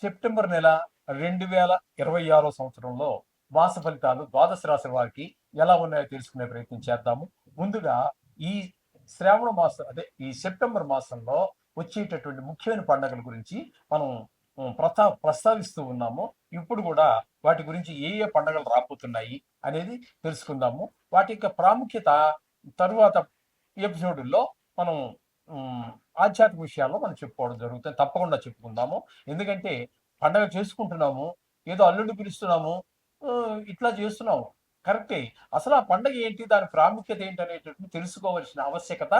September నెల 2026 సంవత్సరంలో మాస ఫలితాలు ద్వాదశ రాశి వారికి ఎలా ఉన్నాయో తెలుసుకునే ప్రయత్నం చేద్దాము. ముందుగా ఈ శ్రావణ మాసం ఈ సెప్టెంబర్ మాసంలో వచ్చేటటువంటి ముఖ్యమైన పండుగల గురించి మనం ప్రస్తావిస్తూ ఉన్నాము. ఇప్పుడు కూడా వాటి గురించి ఏ ఏ పండుగలు రాబోతున్నాయి అనేది తెలుసుకుందాము. వాటి యొక్క ప్రాముఖ్యత తరువాత ఎపిసోడ్లో మనం ఆధ్యాత్మిక విషయాల్లో మనం చెప్పుకోవడం జరుగుతుంది. తప్పకుండా చెప్పుకుందాము. ఎందుకంటే పండగ చేసుకుంటున్నాము, ఏదో అల్లుడిని పిలుస్తున్నాము, ఇట్లా చేస్తున్నాము, కరెక్టే. అసలు ఆ పండగ ఏంటి, దాని ప్రాముఖ్యత ఏంటి అనేటటువంటి తెలుసుకోవాల్సిన ఆవశ్యకత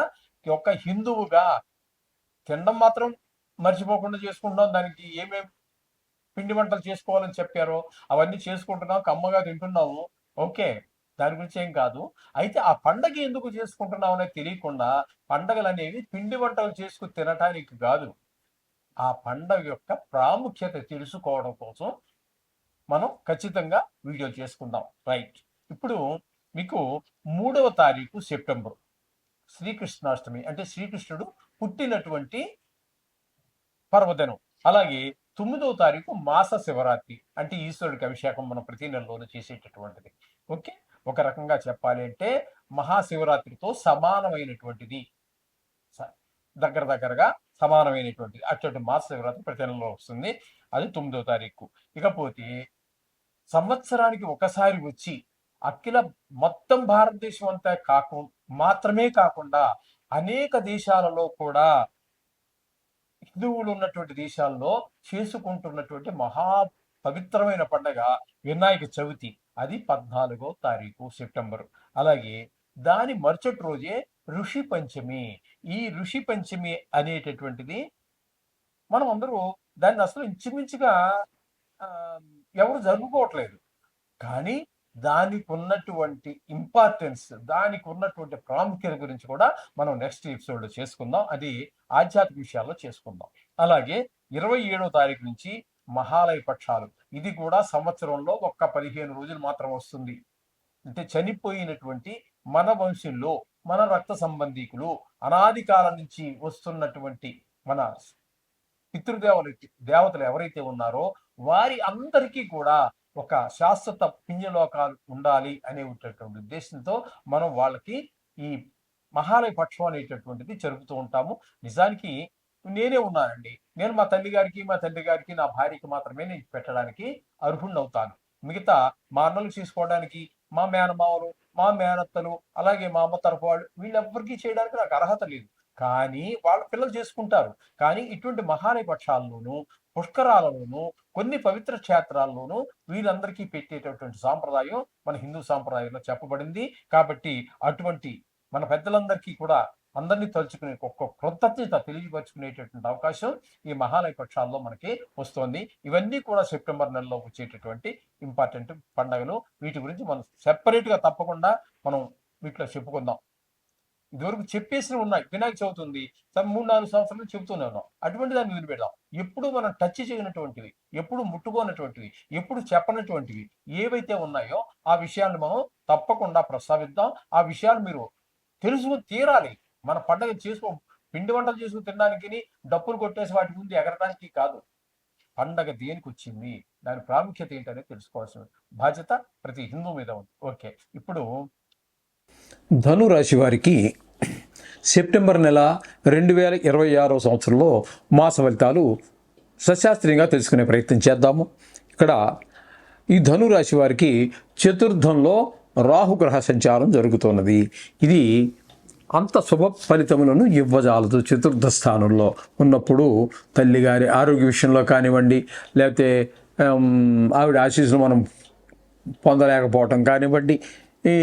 ఒక హిందువుగా తినడం మాత్రం మర్చిపోకుండా చేసుకుంటున్నాం. దానికి ఏమేమి పిండి వంటలు చేసుకోవాలని చెప్పారో అవన్నీ చేసుకుంటున్నాం, కమ్మగా తింటున్నాము. ఓకే, దాని గురించి ఏం కాదు. అయితే ఆ పండగ ఎందుకు చేసుకుంటున్నాం అనేది తెలియకుండా పండగలు అనేవి పిండి వంటలు చేసుకుని తినటానికి కాదు, ఆ పండగ యొక్క ప్రాముఖ్యత తెలుసుకోవడం కోసం మనం ఖచ్చితంగా వీడియో చేసుకుందాం. రైట్. ఇప్పుడు మీకు 3వ తారీఖు సెప్టెంబర్ శ్రీకృష్ణాష్టమి, అంటే శ్రీకృష్ణుడు పుట్టినటువంటి పర్వదినం. అలాగే 9వ తారీఖు మాస శివరాత్రి, అంటే ఈశ్వరుడికి అభిషేకం మనం ప్రతి నెలలోనూ చేసేటటువంటిది. ఓకే, ఒక రకంగా చెప్పాలి అంటే మహాశివరాత్రితో సమానమైనటువంటిది, దగ్గరగా సమానమైనటువంటిది. అటువంటి మాస శివరాత్రి ప్రతి నెలలో వస్తుంది. అది 9వ తారీఖు. ఇకపోతే సంవత్సరానికి ఒకసారి వచ్చి అఖిల మొత్తం భారతదేశం అంతా మాత్రమే కాకుండా అనేక దేశాలలో కూడా, హిందువులు ఉన్నటువంటి దేశాల్లో చేసుకుంటున్నటువంటి మహా పవిత్రమైన పండగ వినాయక చవితి. అది 14వ తారీఖు సెప్టెంబర్. అలాగే దాని మరుసటి రోజే ఋషి పంచమి. ఈ ఋషి పంచమి అనేటటువంటిది మనం అందరూ దాన్ని అసలు ఇంచుమించుగా ఎవరు జరుపుకోవట్లేదు. కానీ దానికి ఉన్నటువంటి ఇంపార్టెన్స్, దానికి ఉన్నటువంటి ప్రాముఖ్యత గురించి కూడా మనం నెక్స్ట్ ఎపిసోడ్లో చేసుకుందాం. అది ఆధ్యాత్మిక విషయాల్లో చేసుకుందాం. అలాగే 27వ తారీఖు నుంచి మహాలయ పక్షాలు. ఇది కూడా సంవత్సరంలో ఒక్క 15 రోజులు మాత్రం వస్తుంది. అంటే చనిపోయినటువంటి మన వంశంలో మన రక్త సంబంధీకులు, అనాది కాలం నుంచి వస్తున్నటువంటి మన దేవతలు ఎవరైతే ఉన్నారో వారి అందరికీ కూడా ఒక శాశ్వత పుణ్యలోకాలు ఉండాలి అనేటటువంటి ఉద్దేశంతో మనం వాళ్ళకి ఈ మహాలయ పక్షం అనేటటువంటిది జరుపుతూ ఉంటాము. నిజానికి నేనే ఉన్నానండి. నేను మా తండ్రి గారికి నా భార్యకి మాత్రమే నేను పెట్టడానికి అర్హుణ్ణి అవుతాను. మిగతా మా అన్నలు చేసుకోవడానికి, మా మేనమావలు, మా మేనత్తలు, అలాగే మా అమ్మ తరపు వాళ్ళు, వీళ్ళెవ్వరికీ చేయడానికి నాకు అర్హత లేదు. కానీ వాళ్ళ పిల్లలు చేసుకుంటారు. కానీ ఇటువంటి మహాలయ పక్షాల్లోనూ, పుష్కరాలలోనూ, కొన్ని పవిత్ర క్షేత్రాల్లోనూ వీళ్ళందరికీ పెట్టేటటువంటి సాంప్రదాయం మన హిందూ సాంప్రదాయంలో చెప్పబడింది. కాబట్టి అటువంటి మన పెద్దలందరికీ కూడా అందరినీ తలుచుకునే ఒక్క కృతజ్ఞత తెలియపరుచుకునేటటువంటి అవకాశం ఈ మహాలయ పక్షాల్లో మనకి వస్తుంది. ఇవన్నీ కూడా సెప్టెంబర్ నెలలో వచ్చేటటువంటి ఇంపార్టెంట్ పండుగలు. వీటి గురించి మనం సెపరేట్గా తప్పకుండా మనం వీటిలో చెప్పుకుందాం. ఇదివరకు చెప్పేసినవి ఉన్నాయి. వినాయక చవితి ఉంది, 3-4 సంవత్సరాలు చెబుతూనే ఉన్నాం. అటువంటి దాన్ని వదిలిపెడదాం. ఎప్పుడు మనం టచ్ చేయనటువంటివి, ఎప్పుడు ముట్టుకోనటువంటివి, ఎప్పుడు చెప్పనటువంటివి ఏవైతే ఉన్నాయో ఆ విషయాన్ని మనం తప్పకుండా ప్రస్తావిద్దాం. ఆ విషయాలు మీరు తెలుసుకుని తీరాలి. మన పండగ పిండి వంటలు చేసుకుని తినడానికి, డప్పులు కొట్టేసి వాటి ముందు ఎగరడానికి కాదు. పండగ దేనికి వచ్చింది, దాని ప్రాముఖ్యత ఏంటనేది తెలుసుకోవాల్సిన బాధ్యత ప్రతి హిందూ మీద ఉంది. ఓకే, ఇప్పుడు ధనురాశి వారికి సెప్టెంబర్ నెల 2026 సంవత్సరంలో మాస ఫలితాలు సశాస్త్రీయంగా తెలుసుకునే ప్రయత్నం చేద్దాము. ఇక్కడ ఈ ధనురాశి వారికి చతుర్థంలో రాహుగ్రహ సంచారం జరుగుతున్నది. ఇది అంత శుభ ఫలితములను ఇవ్వజాలదు. చతుర్థ స్థానంలో ఉన్నప్పుడు తల్లిగారి ఆరోగ్య విషయంలో కానివ్వండి, లేకపోతే ఆవిడ ఆశీస్సులు మనం పొందలేకపోవటం కానివ్వండి, ఈ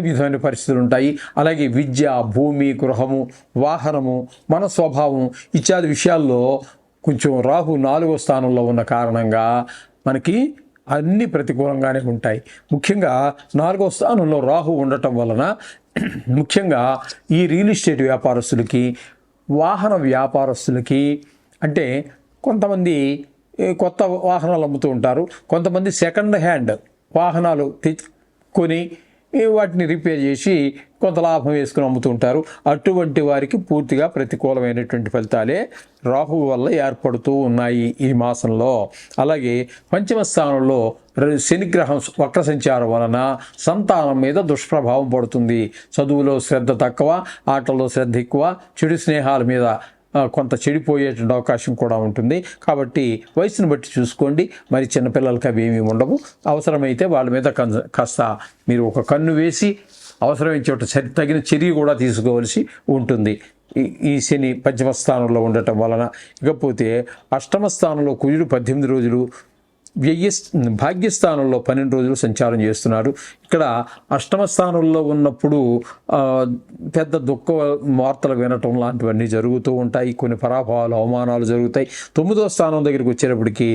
విధమైన పరిస్థితులు ఉంటాయి. అలాగే విద్య, భూమి, గృహము, వాహనము, మన స్వభావం ఇత్యాది విషయాల్లో కొంచెం రాహు 4వ స్థానంలో ఉన్న కారణంగా మనకి అన్ని ప్రతికూలంగానే ఉంటాయి. ముఖ్యంగా 4వ స్థానంలో రాహు ఉండటం వలన ముఖ్యంగా ఈ రియల్ ఎస్టేట్ వ్యాపారస్తులకి, వాహన వ్యాపారస్తులకి, అంటే కొంతమంది కొత్త వాహనాలు అమ్ముతూ ఉంటారు, కొంతమంది సెకండ్ హ్యాండ్ వాహనాలు కొని వాటిని రిపేర్ చేసి కొంత లాభం వేసుకుని అమ్ముతుంటారు. అటువంటి వారికి పూర్తిగా ప్రతికూలమైనటువంటి ఫలితాలే రాహువు వల్ల ఏర్పడుతూ ఉన్నాయి ఈ మాసంలో. అలాగే పంచమ స్థానంలో శనిగ్రహం వక్ర సంచారం వలన సంతానం మీద దుష్ప్రభావం పడుతుంది. చదువులో శ్రద్ధ తక్కువ, ఆటల్లో శ్రద్ధ ఎక్కువ, చెడు స్నేహాల మీద కొంత చెడిపోయేటువంటి అవకాశం కూడా ఉంటుంది. కాబట్టి వయసును బట్టి చూసుకోండి. మరి చిన్నపిల్లలకి అవి ఏమీ ఉండవు. అవసరమైతే వాళ్ళ మీద కాస్త మీరు ఒక కన్ను వేసి అవసరమైన చోట తగిన చర్య కూడా తీసుకోవాల్సి ఉంటుంది. ఈ శని పంచమ స్థానంలో ఉండటం వలన. ఇకపోతే అష్టమ స్థానంలో కుజుడు 18 రోజులు, భాగ్యస్థానంలో 12 రోజులు సంచారం చేస్తున్నారు. ఇక్కడ అష్టమ స్థానంలో ఉన్నప్పుడు పెద్ద దుఃఖ వార్తలు వినటం లాంటివన్నీ జరుగుతూ ఉంటాయి. కొన్ని పరాభవాలు, అవమానాలు జరుగుతాయి. 9వ స్థానం దగ్గరికి వచ్చేటప్పటికి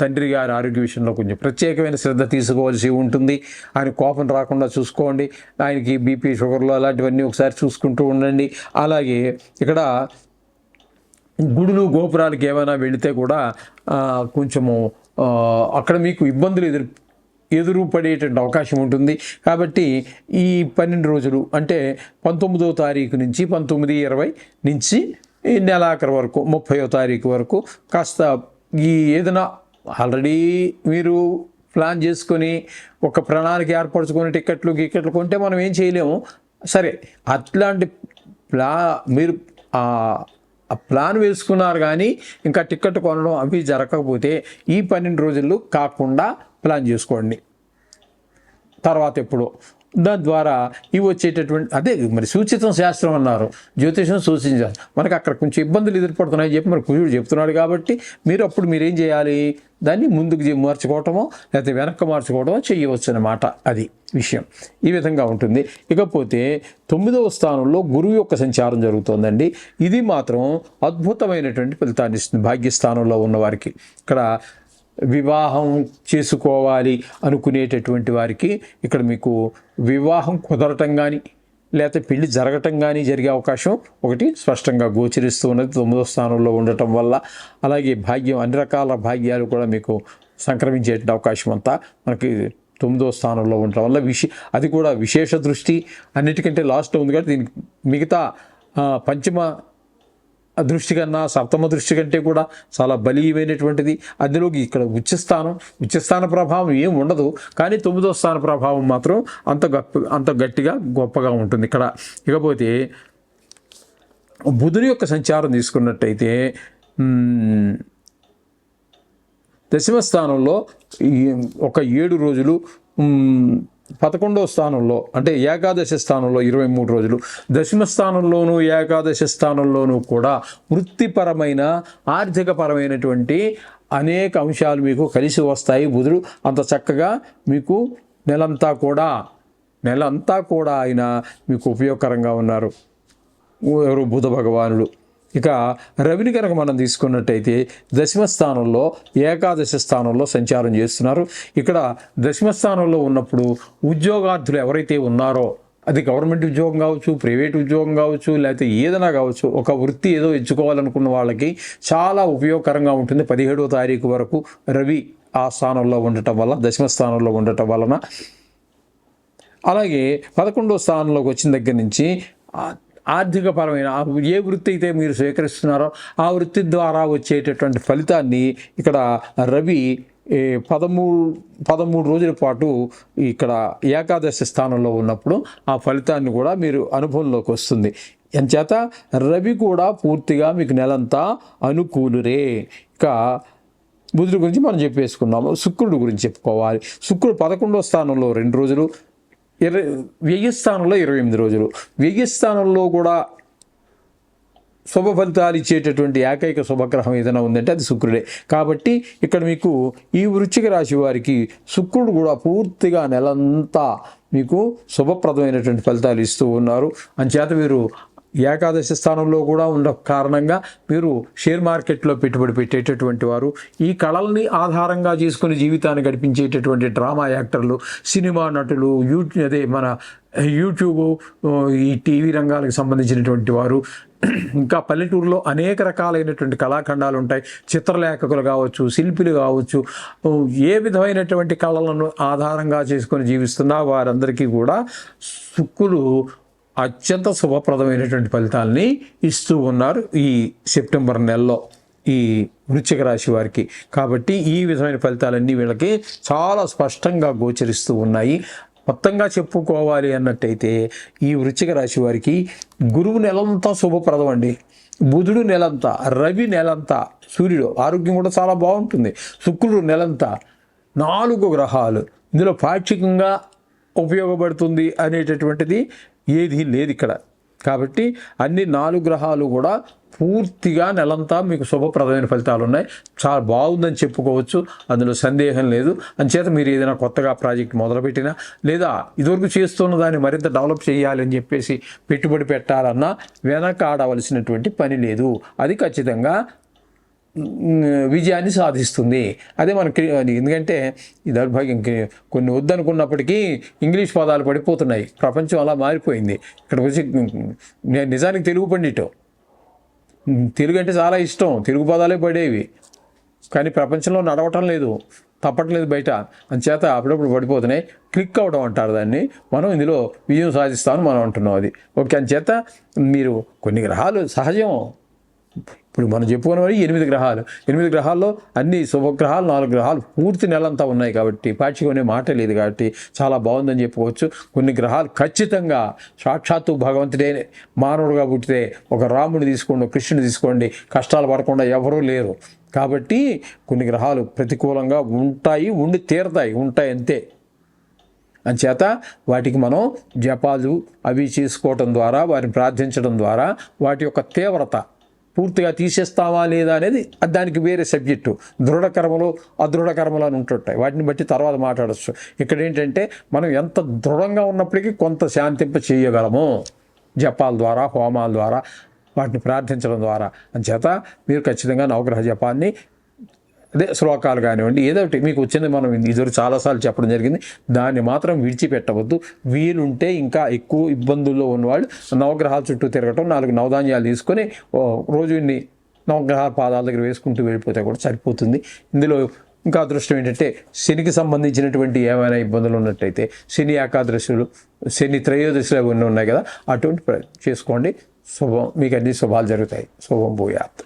తండ్రి గారి ఆరోగ్య విషయంలో కొంచెం ప్రత్యేకమైన శ్రద్ధ తీసుకోవాల్సి ఉంటుంది. ఆయన కోపం రాకుండా చూసుకోండి. ఆయనకి బీపీ, షుగర్లు అలాంటివన్నీ ఒకసారి చూసుకుంటూ ఉండండి. అలాగే ఇక్కడ గుడులు, గోపురాలకి ఏమైనా వెళితే కూడా కొంచెము అక్కడ మీకు ఇబ్బందులు ఎదురు పడేటువంటి అవకాశం ఉంటుంది. కాబట్టి ఈ 12 రోజులు అంటే 19వ తారీఖు నుంచి 19, 20 నుంచి ఈ నెలాఖరు వరకు 30వ తారీఖు వరకు కాస్త ఈ ఏదైనా ఆల్రెడీ మీరు ప్లాన్ చేసుకొని ఒక ప్రణాళిక ఏర్పరచుకొని టికెట్లు కొంటే మనం ఏం చేయలేము. సరే, అట్లాంటి మీరు ఆ ప్లాన్ వేసుకున్నారు కానీ ఇంకా టికెట్ కొనడం అవి జరగకపోతే ఈ 12 రోజులు కాకుండా ప్లాన్ చేసుకోండి. తర్వాత ఎప్పుడు దాని ద్వారా ఇవి వచ్చేటటువంటి అదే మరి సూచితం శాస్త్రం అన్నారు, జ్యోతిషం సూచించారు. మనకు అక్కడ కొంచెం ఇబ్బందులు ఎదుర్పడుతున్నాయని చెప్పి మరి కుజుడు చెప్తున్నాడు. కాబట్టి అప్పుడు మీరేం చేయాలి, దాన్ని ముందుకు మార్చుకోవటమో లేకపోతే వెనక్కి మార్చుకోవటమో చేయవచ్చు అన్నమాట. అది విషయం ఈ విధంగా ఉంటుంది. ఇకపోతే 9వ స్థానంలో గురువు యొక్క సంచారం జరుగుతోందండి. ఇది మాత్రం అద్భుతమైనటువంటి ఫలితాన్ని ఇస్తుంది భాగ్యస్థానంలో ఉన్నవారికి. ఇక్కడ వివాహం చేసుకోవాలి అనుకునేటటువంటి వారికి ఇక్కడ మీకు వివాహం కుదరటం కానీ లేకపోతే పెళ్లి జరగటం కానీ జరిగే అవకాశం ఒకటి స్పష్టంగా గోచరిస్తూ ఉన్నది 9వ స్థానంలో ఉండటం వల్ల. అలాగే భాగ్యం, అన్ని రకాల భాగ్యాలు కూడా మీకు సంక్రమించే అవకాశం అంతా మనకి 9వ స్థానంలో ఉండటం వల్ల అది కూడా విశేష దృష్టి అన్నిటికంటే లాస్ట్లో ఉంది. కాబట్టి దీనికి మిగతా పంచమ దృష్టి కన్నా సప్తమ దృష్టి కంటే కూడా చాలా బలీయమైనటువంటిది. అందులోకి ఇక్కడ ఉచ్చస్థాన ప్రభావం ఏం ఉండదు, కానీ 9వ స్థాన ప్రభావం మాత్రం అంత గట్టిగా గొప్పగా ఉంటుంది ఇక్కడ. ఇకపోతే బుధుని యొక్క సంచారం తీసుకున్నట్టయితే దశమ స్థానంలో ఒక 7 రోజులు, 11వ స్థానంలో అంటే ఏకాదశి స్థానంలో 23 రోజులు, దశమ స్థానంలోనూ ఏకాదశి స్థానంలోనూ కూడా వృత్తిపరమైన, ఆర్థికపరమైనటువంటి అనేక అంశాలు మీకు కలిసి వస్తాయి. బుధుడు అంత చక్కగా మీకు నెలంతా కూడా ఆయన మీకు ఉపయోగకరంగా ఉన్నారు. ఎవరు? బుధ భగవానుడు. ఇక రవిని కనుక మనం తీసుకున్నట్టయితే దశమ స్థానంలో, ఏకాదశి స్థానంలో సంచారం చేస్తున్నారు. ఇక్కడ దశమ స్థానంలో ఉన్నప్పుడు ఉద్యోగార్థులు ఎవరైతే ఉన్నారో, అది గవర్నమెంట్ ఉద్యోగం కావచ్చు, ప్రైవేట్ ఉద్యోగం కావచ్చు, లేకపోతే ఏదైనా కావచ్చు, ఒక వృత్తి ఏదో ఎంచుకోవాలనుకున్న వాళ్ళకి చాలా ఉపయోగకరంగా ఉంటుంది. 17వ తారీఖు వరకు రవి ఆ స్థానంలో ఉండటం వల్ల, దశమ స్థానంలో ఉండటం వలన. అలాగే 11వ స్థానంలోకి వచ్చిన దగ్గర నుంచి ఆర్థికపరమైన ఏ వృత్తి అయితే మీరు స్వీకరిస్తున్నారో ఆ వృత్తి ద్వారా వచ్చేటటువంటి ఫలితాన్ని ఇక్కడ రవి 13 రోజుల పాటు ఇక్కడ ఏకాదశి స్థానంలో ఉన్నప్పుడు ఆ ఫలితాన్ని కూడా మీరు అనుభవంలోకి వస్తుంది. ఎంచేత రవి కూడా పూర్తిగా మీకు నెలంతా అనుకూలురే. ఇక బుధుడి గురించి మనం చెప్పేసుకున్నాము. శుక్రుడు గురించి చెప్పుకోవాలి. శుక్రుడు 11వ స్థానంలో 2 రోజులు, వ్యయస్థానంలో 28 రోజులు. వ్యయస్థానంలో కూడా శుభ ఫలితాలు ఇచ్చేటటువంటి ఏకైక శుభగ్రహం ఏదైనా ఉందంటే అది శుక్రుడే. కాబట్టి ఇక్కడ మీకు ఈ వృశ్చిక రాశి వారికి శుక్రుడు కూడా పూర్తిగా నెలంతా మీకు శుభప్రదమైనటువంటి ఫలితాలు ఇస్తూ ఉన్నారు. అంచేత మీరు ఏకాదశి స్థానంలో కూడా ఉన్న కారణంగా మీరు షేర్ మార్కెట్లో పెట్టుబడి పెట్టేటటువంటి వారు, ఈ కళల్ని ఆధారంగా చేసుకుని జీవితాన్ని గడిపించేటటువంటి డ్రామా యాక్టర్లు, సినిమా నటులు, మన యూట్యూబ్, ఈ టీవీ రంగాలకు సంబంధించినటువంటి వారు, ఇంకా పల్లెటూరులో అనేక రకాలైనటువంటి కళాఖండాలు ఉంటాయి. చిత్రలేఖకులు కావచ్చు, శిల్పులు కావచ్చు, ఏ విధమైనటువంటి కళలను ఆధారంగా చేసుకొని జీవిస్తున్న వారందరికీ కూడా శుక్రుడు అత్యంత శుభప్రదమైనటువంటి ఫలితాలని ఇస్తూ ఉన్నారు ఈ సెప్టెంబర్ నెలలో ఈ వృశ్చిక రాశి వారికి. కాబట్టి ఈ విధమైన ఫలితాలన్నీ వీళ్ళకి చాలా స్పష్టంగా గోచరిస్తూ ఉన్నాయి. మొత్తంగా చెప్పుకోవాలి అన్నట్టయితే ఈ వృశ్చిక రాశి వారికి గురువు నెలంతా శుభప్రదం అండి. బుధుడు నెలంతా, రవి నెలంతా, సూర్యుడు ఆరోగ్యం కూడా చాలా బాగుంటుంది, శుక్రుడు నెలంతా, 4 గ్రహాలు ఇందులో పాక్షికంగా ఉపయోగపడుతుంది అనేటటువంటిది ఏదీ లేదు ఇక్కడ. కాబట్టి అన్ని 4 గ్రహాలు కూడా పూర్తిగా నెలంతా మీకు శుభప్రదమైన ఫలితాలు ఉన్నాయి. చాలా బాగుందని చెప్పుకోవచ్చు, అందులో సందేహం లేదు. అంచేత మీరు ఏదైనా కొత్తగా ప్రాజెక్ట్ మొదలుపెట్టినా, లేదా ఇదివరకు చేస్తున్న దాన్ని మరింత డెవలప్ చేయాలని చెప్పేసి పెట్టుబడి పెట్టాలన్నా వెనక ఆడవలసినటువంటి పని లేదు. అది ఖచ్చితంగా విజయాన్ని సాధిస్తుంది. అదే మనకి, ఎందుకంటే ఈ దౌర్భాగ్యం కొన్ని వద్దనుకున్నప్పటికీ ఇంగ్లీష్ పదాలు పడిపోతున్నాయి. ప్రపంచం అలా మారిపోయింది. ఇక్కడికి వచ్చి నేను నిజానికి తెలుగు పండిట్, తెలుగు అంటే చాలా ఇష్టం, తెలుగు పదాలే పడేవి, కానీ ప్రపంచంలో నడవటం లేదు, తప్పట్లేదు బయట. అంచేత అప్పుడప్పుడు పడిపోతున్నాయి. క్లిక్ అవ్వడం అంటారు దాన్ని. మనం ఇందులో విజయం సాధిస్తామని మనం అంటున్నాం. అది ఓకే. అంచేత మీరు కొన్ని గ్రహాలు సహజం. ఇప్పుడు మనం చెప్పుకున్నవి 8 గ్రహాలు, 8 గ్రహాల్లో అన్ని శుభగ్రహాలు, 4 గ్రహాలు పూర్తి నెలంతా ఉన్నాయి. కాబట్టి పాక్షికం మాట లేదు. కాబట్టి చాలా బాగుందని చెప్పుకోవచ్చు. కొన్ని గ్రహాలు ఖచ్చితంగా సాక్షాత్తు భగవంతుడే మానవుడుగా పుట్టితే, ఒక రాముడిని తీసుకోండి, కృష్ణుని తీసుకోండి, కష్టాలు పడకుండా ఎవరూ లేరు. కాబట్టి కొన్ని గ్రహాలు ప్రతికూలంగా ఉంటాయి, ఉండి తీరతాయి, ఉంటాయి అంతే. అంచేత వాటికి మనం జపాలు అవి చేసుకోవటం ద్వారా, వారిని ప్రార్థించడం ద్వారా వాటి యొక్క తీవ్రత పూర్తిగా తీసేస్తావా లేదా అనేది దానికి వేరే సబ్జెక్టు. దృఢ కర్మలు, అదృఢ కర్మలు అని ఉంటుంటాయి. వాటిని బట్టి తర్వాత మాట్లాడచ్చు. ఇక్కడ ఏంటంటే మనం ఎంత దృఢంగా ఉన్నప్పటికీ కొంత శాంతింప చేయగలము జపాల ద్వారా, హోమాల ద్వారా, వాటిని ప్రార్థించడం ద్వారా. అంచేత మీరు ఖచ్చితంగా నవగ్రహ జపాన్ని, అదే శ్లోకాలు కానివ్వండి, ఏదో ఒకటి మీకు వచ్చింది, మనం ఇదివరకు చాలాసార్లు చెప్పడం జరిగింది, దాన్ని మాత్రం విడిచిపెట్టవద్దు. వీలుంటే ఇంకా ఎక్కువ ఇబ్బందుల్లో ఉన్నవాళ్ళు నవగ్రహాల చుట్టూ తిరగటం, 4 నవధాన్యాలు తీసుకొని రోజు ఇన్ని నవగ్రహాల పాదాల దగ్గర వేసుకుంటూ వెళ్ళిపోతే కూడా సరిపోతుంది. ఇందులో ఇంకా అదృష్టం ఏంటంటే శనికి సంబంధించినటువంటి ఏమైనా ఇబ్బందులు ఉన్నట్టయితే శని ఏకాదశులు, శని త్రయోదశులు అవన్నీ ఉన్నాయి కదా, అటువంటి చేసుకోండి. శుభం, మీకు అన్ని శుభాలు జరుగుతాయి. శుభం భూయాత్.